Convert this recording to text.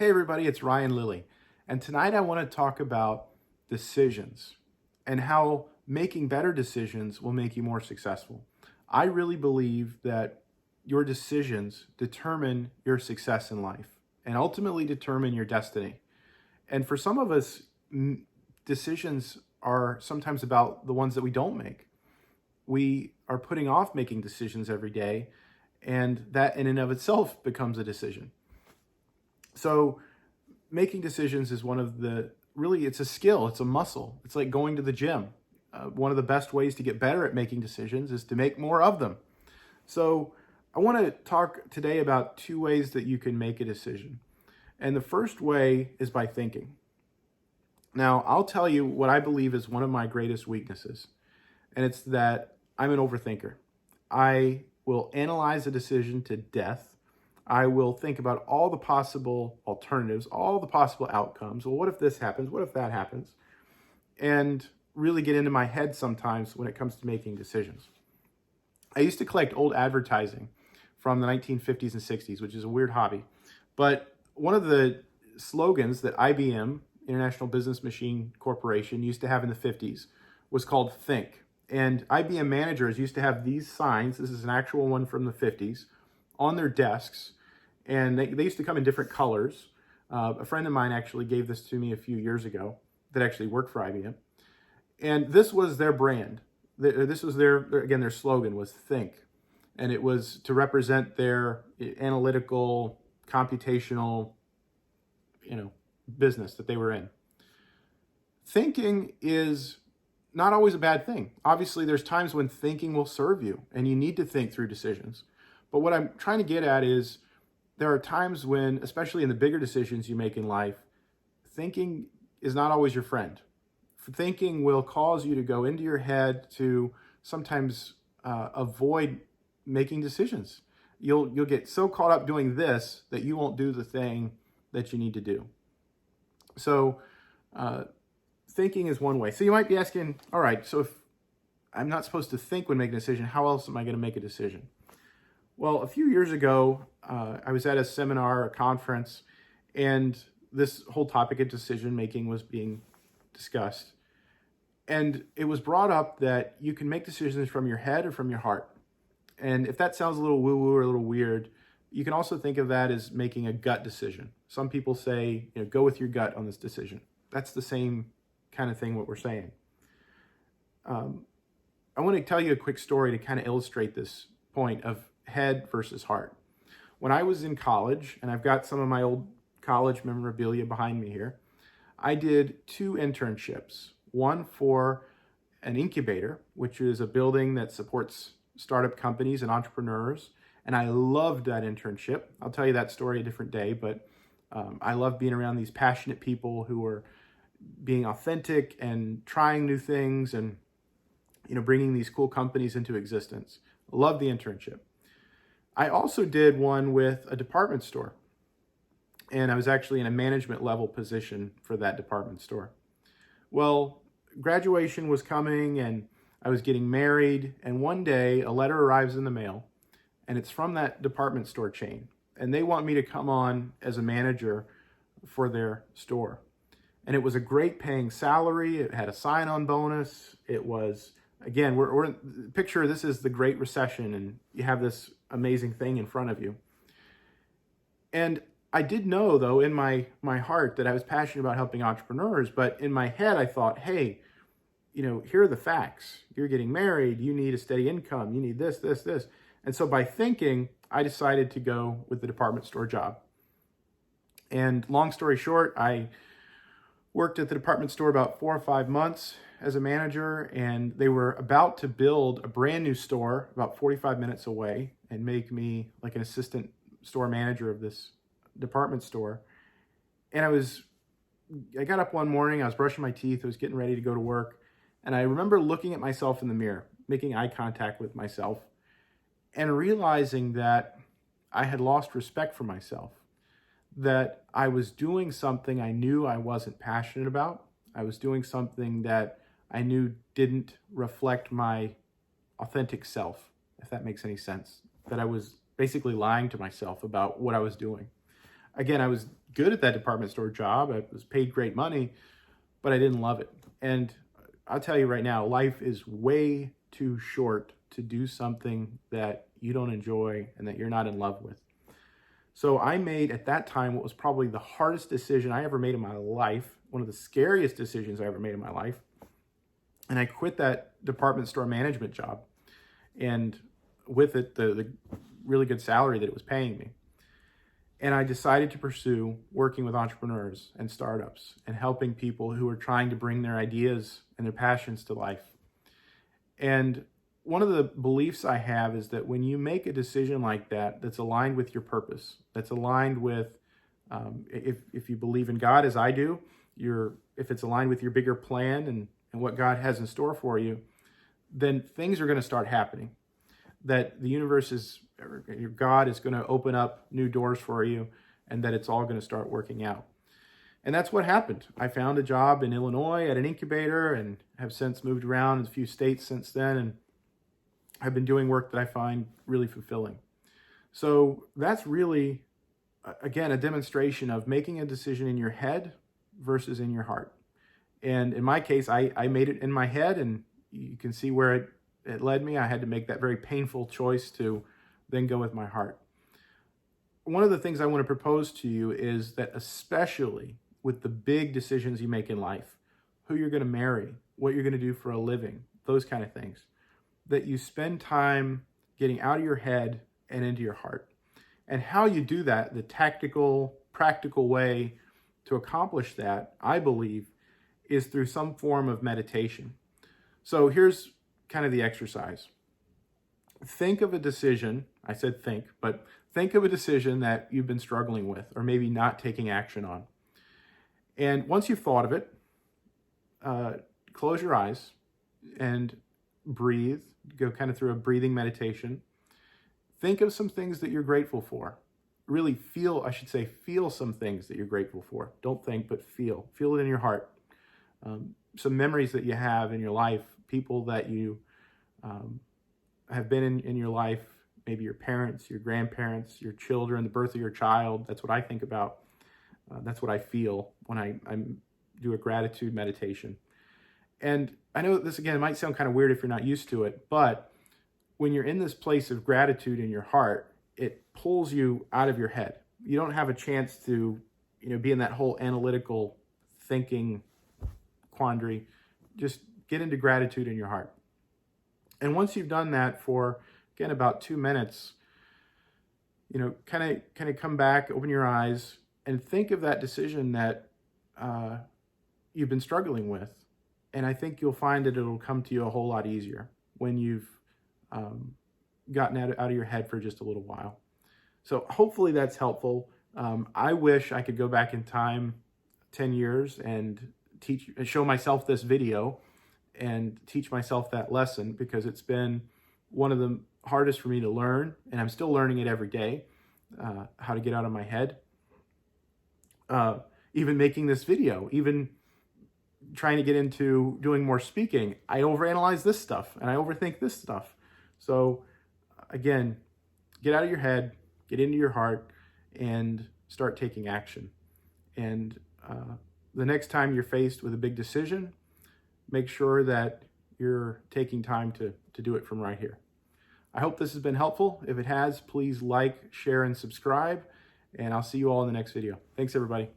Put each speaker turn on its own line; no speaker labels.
Hey everybody, it's Ryan Lilly. And tonight I want to talk about decisions and how making better decisions will make you more successful. I really believe that your decisions determine your success in life and ultimately determine your destiny. And for some of us, decisions are sometimes about the ones that we don't make. We are putting off making decisions every day, and that in and of itself becomes a decision. So making decisions is it's a skill, it's a muscle. It's like going to the gym. One of the best ways to get better at making decisions is to make more of them. So I want to talk today about two ways that you can make a decision. And the first way is by thinking. Now, I'll tell you what I believe is one of my greatest weaknesses, and it's that I'm an overthinker. I will analyze a decision to death. I will think about all the possible alternatives, all the possible outcomes. Well, what if this happens? What if that happens? And really get into my head sometimes when it comes to making decisions. I used to collect old advertising from the 1950s and 60s, which is a weird hobby. But one of the slogans that IBM, International Business Machine Corporation, used to have in the 50s was called Think. And IBM managers used to have these signs, this is an actual one from the 50s, on their desks, and they used to come in different colors. A friend of mine actually gave this to me a few years ago that actually worked for IBM. And this was their brand. This was their slogan was Think. And it was to represent their analytical, computational, business that they were in. Thinking is not always a bad thing. Obviously, there's times when thinking will serve you and you need to think through decisions. But what I'm trying to get at is there are times when, especially in the bigger decisions you make in life, thinking is not always your friend. Thinking will cause you to go into your head to sometimes avoid making decisions. You'll get so caught up doing this that you won't do the thing that you need to do. So thinking is one way. So you might be asking, all right, so if I'm not supposed to think when making a decision, how else am I going to make a decision? Well, a few years ago, I was at a seminar, a conference, and this whole topic of decision making was being discussed. And it was brought up that you can make decisions from your head or from your heart. And if that sounds a little woo-woo or a little weird, you can also think of that as making a gut decision. Some people say, go with your gut on this decision. That's the same kind of thing what we're saying. I want to tell you a quick story to kind of illustrate this point of head versus heart. When I was in college, and I've got some of my old college memorabilia behind me here, I did 2 internships. One for an incubator, which is a building that supports startup companies and entrepreneurs. And I loved that internship. I'll tell you that story a different day, but I love being around these passionate people who are being authentic and trying new things and bringing these cool companies into existence. Love the internship. I also did one with a department store, and I was actually in a management level position for that department store. Well, graduation was coming and I was getting married, and one day a letter arrives in the mail, and it's from that department store chain, and they want me to come on as a manager for their store. And it was a great paying salary. It had a sign-on bonus. It was, again, we're picture this is the Great Recession, and you have this amazing thing in front of you. And I did know, though, in my heart that I was passionate about helping entrepreneurs, but in my head I thought, hey, here are the facts. You're getting married, you need a steady income, you need this. And so by thinking, I decided to go with the department store job. And long story short, I worked at the department store about 4 or 5 months as a manager, and they were about to build a brand new store about 45 minutes away and make me like an assistant store manager of this department store. And I got up one morning, I was brushing my teeth, I was getting ready to go to work, and I remember looking at myself in the mirror, making eye contact with myself, and realizing that I had lost respect for myself, that I was doing something I knew I wasn't passionate about. I was doing something that I knew didn't reflect my authentic self, if that makes any sense, that I was basically lying to myself about what I was doing. Again, I was good at that department store job. I was paid great money, but I didn't love it. And I'll tell you right now, life is way too short to do something that you don't enjoy and that you're not in love with. So I made at that time what was probably the hardest decision I ever made in my life, one of the scariest decisions I ever made in my life. And I quit that department store management job, and with it, the really good salary that it was paying me. And I decided to pursue working with entrepreneurs and startups and helping people who are trying to bring their ideas and their passions to life. And one of the beliefs I have is that when you make a decision like that, that's aligned with your purpose, that's aligned with, if you believe in God as I do, if it's aligned with your bigger plan and what God has in store for you, then things are going to start happening. That the universe your God is going to open up new doors for you, and that it's all going to start working out. And that's what happened. I found a job in Illinois at an incubator and have since moved around in a few states since then, and I've been doing work that I find really fulfilling. So that's really, again, a demonstration of making a decision in your head versus in your heart. And in my case, I made it in my head, and you can see where it led me. I had to make that very painful choice to then go with my heart. One of the things I want to propose to you is that, especially with the big decisions you make in life, who you're going to marry, what you're going to do for a living, those kind of things, that you spend time getting out of your head and into your heart. And how you do that, the tactical, practical way to accomplish that, I believe, is through some form of meditation. So here's kind of the exercise. Think of a decision, I said think, but think of a decision that you've been struggling with or maybe not taking action on. And once you've thought of it, close your eyes and breathe, go kind of through a breathing meditation. Think of some things that you're grateful for. Really feel some things that you're grateful for. Don't think, but feel. Feel it in your heart. Some memories that you have in your life, people that you have been in your life, maybe your parents, your grandparents, your children, the birth of your child. That's what I think about. That's what I feel when I do a gratitude meditation. And I know this, again, might sound kind of weird if you're not used to it, but when you're in this place of gratitude in your heart, it pulls you out of your head. You don't have a chance to, be in that whole analytical thinking quandary. Just get into gratitude in your heart. And once you've done that for, again, about 2 minutes, kind of come back, open your eyes, and think of that decision that you've been struggling with. And I think you'll find that it'll come to you a whole lot easier when you've gotten out of your head for just a little while. So hopefully that's helpful. I wish I could go back in time 10 years and show myself this video and teach myself that lesson, because it's been one of the hardest for me to learn, and I'm still learning it every day, how to get out of my head. Even making this video, even trying to get into doing more speaking, I overanalyze this stuff and I overthink this stuff. So again, get out of your head, get into your heart, and start taking action. And the next time you're faced with a big decision, make sure that you're taking time to do it from right here. I hope this has been helpful. If it has, please like, share, and subscribe, and I'll see you all in the next video. Thanks, everybody.